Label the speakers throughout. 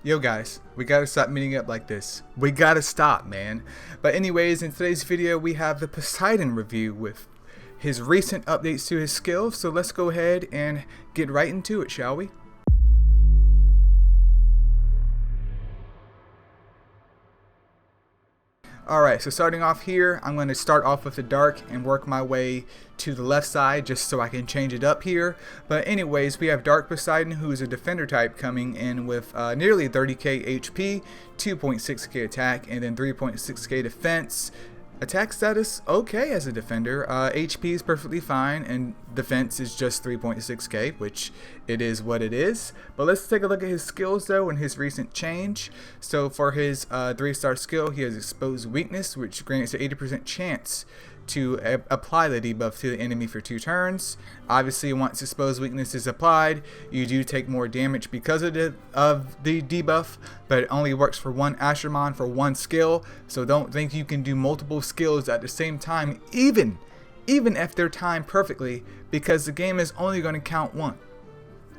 Speaker 1: Yo guys, we gotta stop meeting up like this. We gotta stop, man. But anyways, in today's video we have the Poseidon review with his recent updates to his skills. So let's go ahead and get right into it, shall we? Alright, so starting off here, I'm going to start off with the dark and work my way to the left side just so I can change it up here. But anyways, we have Dark Poseidon, who is a defender type, coming in with nearly 30k HP, 2.6k attack, and then 3.6k defense. Attack status, okay as a defender. HP is perfectly fine, and defense is just 3.6k, which it is what it is. But let's take a look at his skills though and his recent change. So for his 3-star skill, he has Exposed Weakness, which grants an 80% chance to apply the debuff to the enemy for 2 turns. Obviously, once Exposed Weakness is applied, you do take more damage because of the debuff, but it only works for one Ashermon for one skill, so don't think you can do multiple skills at the same time, even if they're timed perfectly, because the game is only going to count one.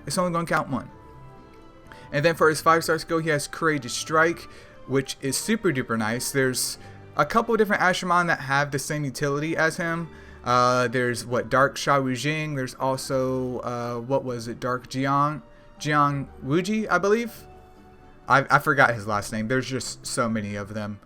Speaker 1: It's only going to count one. And then for his 5-star skill, he has Courageous Strike, which is super duper nice. There's a couple of different Ashermon that have the same utility as him. There's Dark Xiao Jing. There's also what was it, Dark Jiang Wuji, I believe. I forgot his last name. There's just so many of them,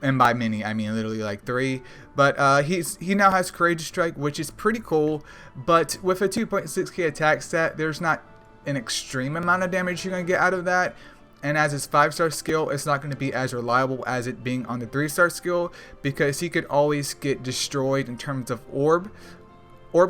Speaker 1: and by many I mean literally like 3. But he now has Courageous Strike, which is pretty cool. But with a 2.6k attack stat, there's not an extreme amount of damage you're gonna get out of that. And as his 5-star skill, it's not going to be as reliable as it being on the 3-star skill, because he could always get destroyed in terms of orb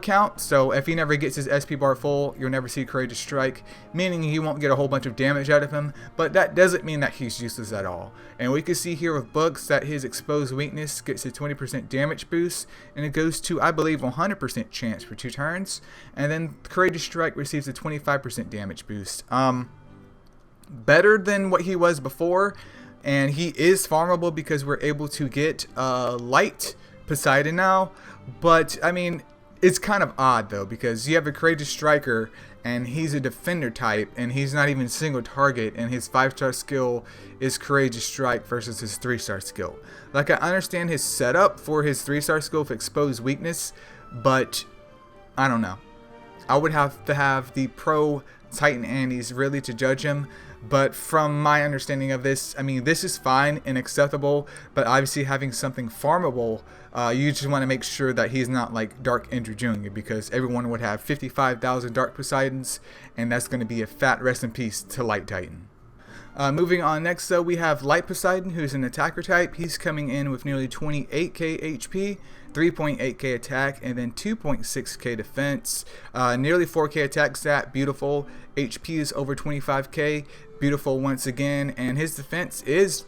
Speaker 1: count. So if he never gets his SP bar full, you'll never see Courageous Strike, meaning you won't get a whole bunch of damage out of him. But that doesn't mean that he's useless at all. And we can see here with books that his Exposed Weakness gets a 20% damage boost, and it goes to, I believe, 100% chance for 2 turns. And then Courageous Strike receives a 25% damage boost. Better than what he was before, and he is farmable because we're able to get light Poseidon now. But I mean, it's kind of odd though, because you have a Courageous Striker and he's a defender type and he's not even single target, and his 5-star skill is Courageous Strike versus his 3-star skill. Like, I understand his setup for his 3-star skill for Exposed Weakness, but I don't know. I would have to have the pro Titan Andes really to judge him. But from my understanding of this, I mean, this is fine and acceptable, but obviously having something farmable, you just want to make sure that he's not like Dark Andrew Jr., because everyone would have 55,000 Dark Poseidons, and that's going to be a fat rest in peace to Light Titan. Moving on next, though, we have Light Poseidon, who's an attacker type. He's coming in with nearly 28k HP, 3.8k attack, and then 2.6k defense. Nearly 4k attack stat, beautiful. HP is over 25k, beautiful once again. And his defense is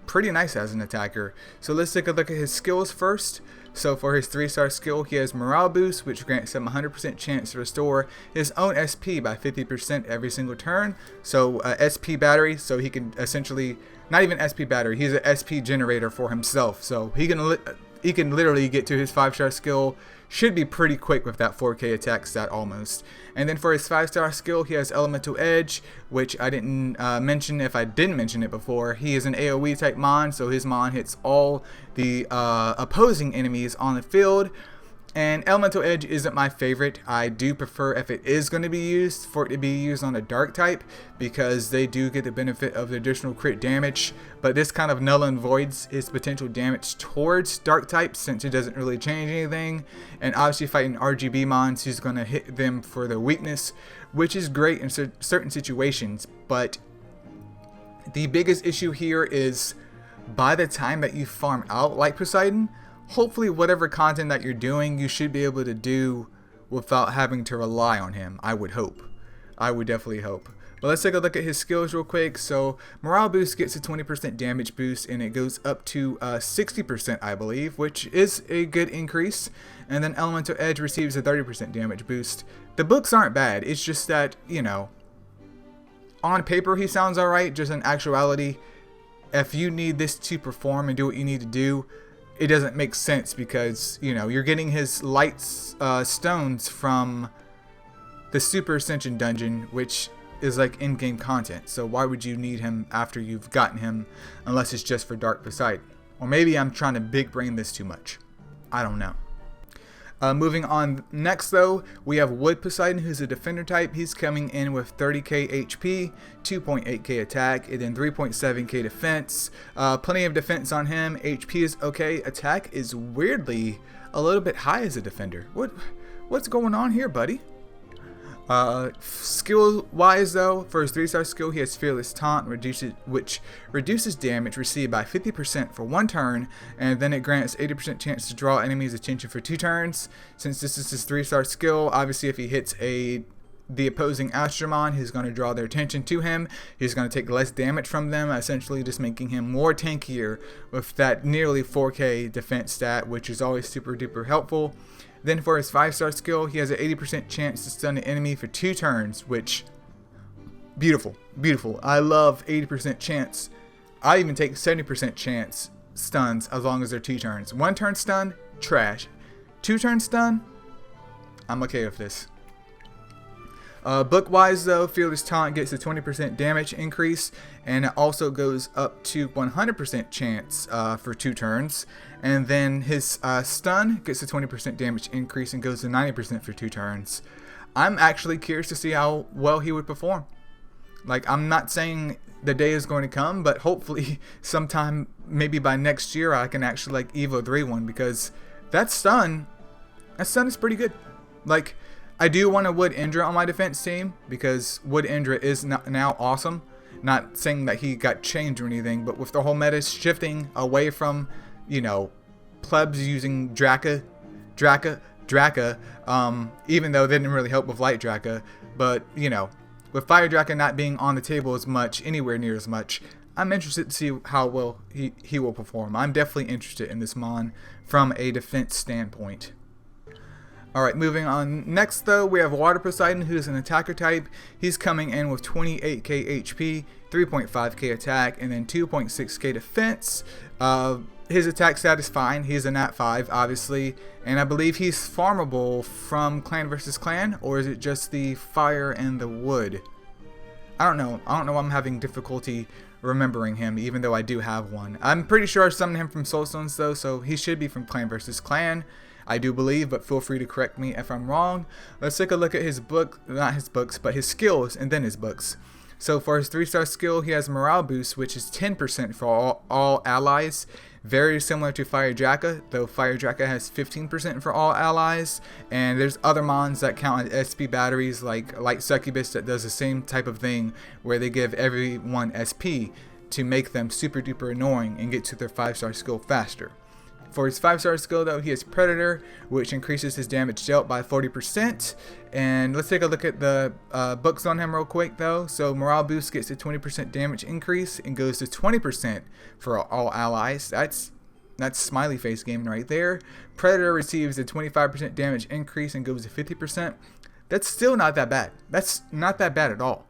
Speaker 1: pretty nice as an attacker. So let's take a look at his skills first. So for his 3-star skill, he has Morale Boost, which grants him 100% chance to restore his own SP by 50% every single turn. So SP battery, so he can essentially, not even SP battery, he's an SP generator for himself. So he can literally get to his 5-star skill. Should be pretty quick with that 4k attack stat almost. And then for his 5-star skill, he has Elemental Edge, which I didn't mention if I didn't mention it before. He is an AoE type mon, so his mon hits all the opposing enemies on the field. And Elemental Edge isn't my favorite. I do prefer, if it is going to be used, for it to be used on a dark type, because they do get the benefit of the additional crit damage. But this kind of null and voids his potential damage towards dark types, since it doesn't really change anything. And obviously fighting RGB mons, he's going to hit them for their weakness, which is great in certain situations. But the biggest issue here is, by the time that you farm out Light Poseidon, hopefully whatever content that you're doing, you should be able to do without having to rely on him. I would hope. I would definitely hope. But let's take a look at his skills real quick. So Morale Boost gets a 20% damage boost, and it goes up to 60%, I believe, which is a good increase. And then Elemental Edge receives a 30% damage boost. The books aren't bad. It's just that, you know, on paper he sounds alright. Just in actuality, if you need this to perform and do what you need to do, it doesn't make sense, because, you know, you're getting his light stones from the Super Ascension dungeon, which is like in-game content. So why would you need him after you've gotten him, unless it's just for Dark Poseidon? Or maybe I'm trying to big brain this too much. I don't know. Moving on next though, we have Wood Poseidon, who's a defender type. He's coming in with 30k HP, 2.8k attack, and then 3.7k defense. Plenty of defense on him. HP is okay. Attack is weirdly a little bit high as a defender. What's going on here, buddy? Skill wise though, for his 3-star skill, he has Fearless Taunt, which reduces damage received by 50% for 1 turn, and then it grants 80% chance to draw enemies' attention for 2 turns. Since this is his 3-star skill, obviously if he hits the opposing Astromon, he's going to draw their attention to him. He's going to take less damage from them, essentially just making him more tankier with that nearly 4k defense stat, which is always super duper helpful. Then for his 5-star skill, he has an 80% chance to stun an enemy for 2 turns, which, beautiful, beautiful. I love 80% chance. I even take 70% chance stuns as long as they're 2 turns. 1 turn stun, trash. 2 turn stun, I'm okay with this. Book wise though, Fearless Taunt gets a 20% damage increase, and it also goes up to 100% chance for 2 turns. And then his stun gets a 20% damage increase and goes to 90% for 2 turns. I'm actually curious to see how well he would perform. Like, I'm not saying the day is going to come, but hopefully sometime maybe by next year I can actually like Evo 3 one, because that stun is pretty good. Like, I do want a Wood Indra on my defense team because Wood Indra is now awesome. Not saying that he got changed or anything, but with the whole meta shifting away from, you know, plebs using Draka, even though they didn't really help with Light Draka, but, you know, with Fire Draka not being on the table as much, anywhere near as much, I'm interested to see how well he will perform. I'm definitely interested in this Mon from a defense standpoint. Alright, moving on. Next though, we have Water Poseidon, who is an attacker type. He's coming in with 28k HP, 3.5k attack, and then 2.6k defense. His attack stat is fine. He's a nat 5, obviously, and I believe he's farmable from clan versus clan, or is it just the fire and the wood? I don't know. I'm having difficulty remembering him, even though I do have one. I'm pretty sure I summoned him from Soulstones though, so he should be from clan versus clan, I do believe, but feel free to correct me if I'm wrong. Let's take a look at his book, not his books, but his skills, and then his books. So for his 3-star skill, he has Morale Boost, which is 10% for all allies. Very similar to Fire Draka, though Fire Draka has 15% for all allies. And there's other mons that count as SP batteries, like Light Succubus, that does the same type of thing, where they give everyone SP to make them super duper annoying and get to their 5-star skill faster. For his 5-star skill though, he has Predator, which increases his damage dealt by 40%. And let's take a look at the books on him real quick though. So Morale Boost gets a 20% damage increase and goes to 20% for all allies. That's smiley face gaming right there. Predator receives a 25% damage increase and goes to 50%. That's still not that bad. That's not that bad at all.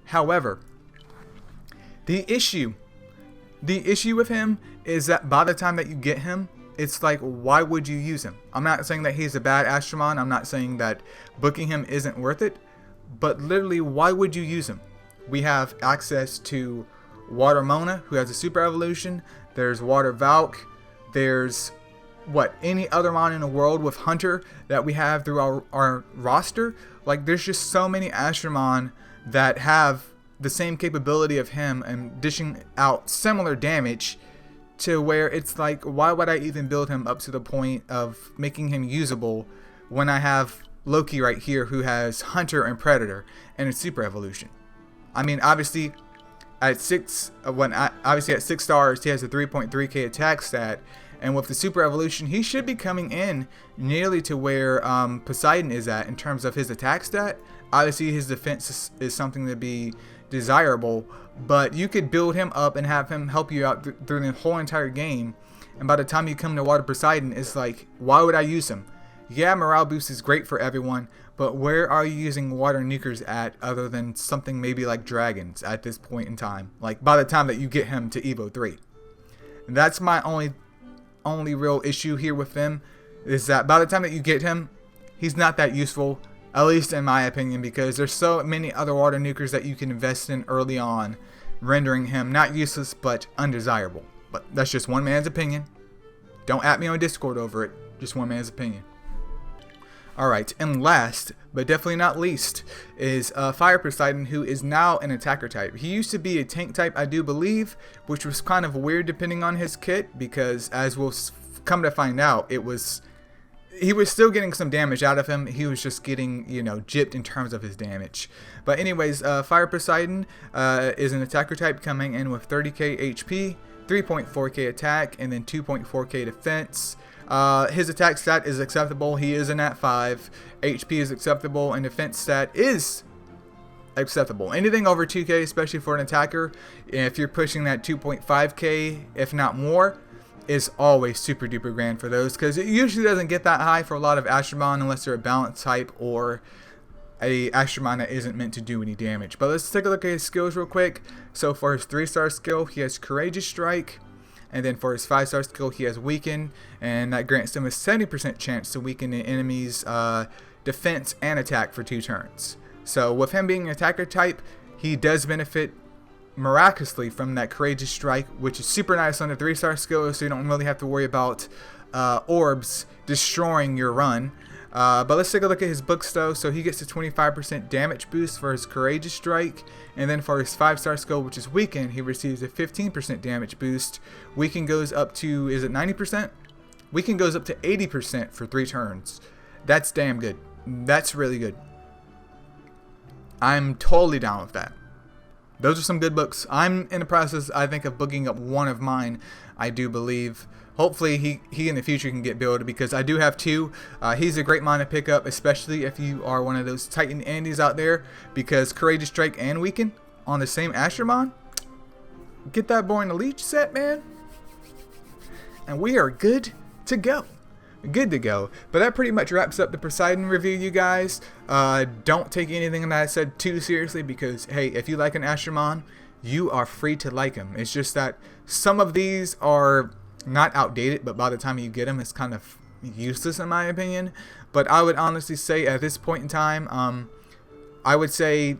Speaker 1: However, the issue with him is that by the time that you get him, it's like, why would you use him? I'm not saying that he's a bad Astromon. I'm not saying that booking him isn't worth it. But literally, why would you use him? We have access to Water Mona, who has a super evolution. There's Water Valk. There's, any other mon in the world with Hunter that we have through our roster. Like, there's just so many Astromon that have the same capability of him and dishing out similar damage, to where it's like, why would I even build him up to the point of making him usable when I have Loki right here, who has Hunter and Predator and a super evolution? I mean, obviously at 6 stars he has a 3.3k attack stat, and with the super evolution he should be coming in nearly to where Poseidon is at in terms of his attack stat. Obviously his defense is something to be desirable, but you could build him up and have him help you out through the whole entire game, and by the time you come to Water Poseidon, it's like, why would I use him? Yeah, Morale Boost is great for everyone, but where are you using water nukers at other than something maybe like dragons at this point in time? Like, by the time that you get him to Evo 3. And that's my only real issue here with him, is that by the time that you get him, he's not that useful. At least in my opinion, because there's so many other water nukers that you can invest in early on, rendering him not useless but undesirable. But that's just one man's opinion. Don't at me on Discord over it. Just one man's opinion. Alright, and last, but definitely not least, is Fire Poseidon, who is now an attacker type. He used to be a tank type, I do believe, which was kind of weird depending on his kit, because as we'll come to find out, he was still getting some damage out of him. He was just getting, gypped in terms of his damage. But anyways, Fire Poseidon is an attacker type coming in with 30k HP, 3.4k attack, and then 2.4k defense. His attack stat is acceptable. He is an at 5. HP is acceptable, and defense stat is acceptable. Anything over 2k, especially for an attacker, if you're pushing that 2.5k, if not more, is always super duper grand for those, because it usually doesn't get that high for a lot of Astromon unless they're a balanced type or a Astromon that isn't meant to do any damage. But let's take a look at his skills real quick. So for his 3-star skill, he has Courageous Strike. And then for his 5-star skill, he has Weaken, and that grants him a 70% chance to weaken an enemy's defense and attack for 2 turns. So with him being an attacker type, he does benefit miraculously from that Courageous Strike, which is super nice on the 3-star skill, so you don't really have to worry about orbs destroying your run. But let's take a look at his books though. So he gets a 25% damage boost for his Courageous Strike, and then for his 5-star skill, which is Weaken, he receives a 15% damage boost. Weaken goes up to, is it 90%? Weaken goes up to 80% for 3 turns. That's damn good. That's really good. I'm totally down with that. Those are some good books. I'm in the process, I think, of booking up one of mine, I do believe. Hopefully he in the future can get built, because I do have 2. He's a great mine to pick up, especially if you are one of those Titan Andes out there, because Courageous Strike and Weaken on the same Astromon, get that boy in the leech set, man, and we are good to go. Good to go. But that pretty much wraps up the Poseidon review, you guys. Don't take anything that I said too seriously, because hey, if you like an Astromon, you are free to like him. It's just that some of these are not outdated, but by the time you get them, it's kind of useless in my opinion. But I would honestly say at this point in time, I would say,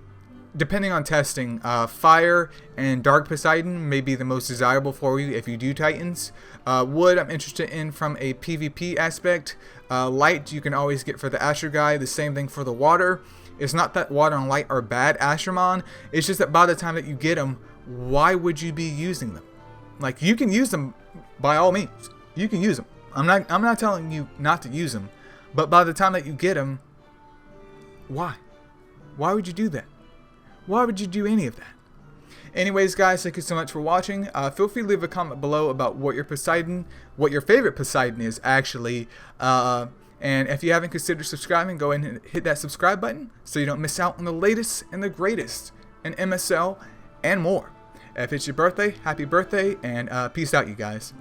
Speaker 1: depending on testing, Fire and Dark Poseidon may be the most desirable for you if you do Titans. Wood I'm interested in from a PvP aspect. Light you can always get for the Astro guy. The same thing for the Water. It's not that Water and Light are bad Astromon. It's just that by the time that you get them, why would you be using them? Like, you can use them by all means. You can use them. I'm not telling you not to use them. But by the time that you get them, why? Why would you do that? Why would you do any of that? Anyways, guys, thank you so much for watching. Feel free to leave a comment below about what your favorite Poseidon is, actually. And if you haven't considered subscribing, go ahead and hit that subscribe button so you don't miss out on the latest and the greatest in MSL and more. If it's your birthday, happy birthday, and peace out, you guys.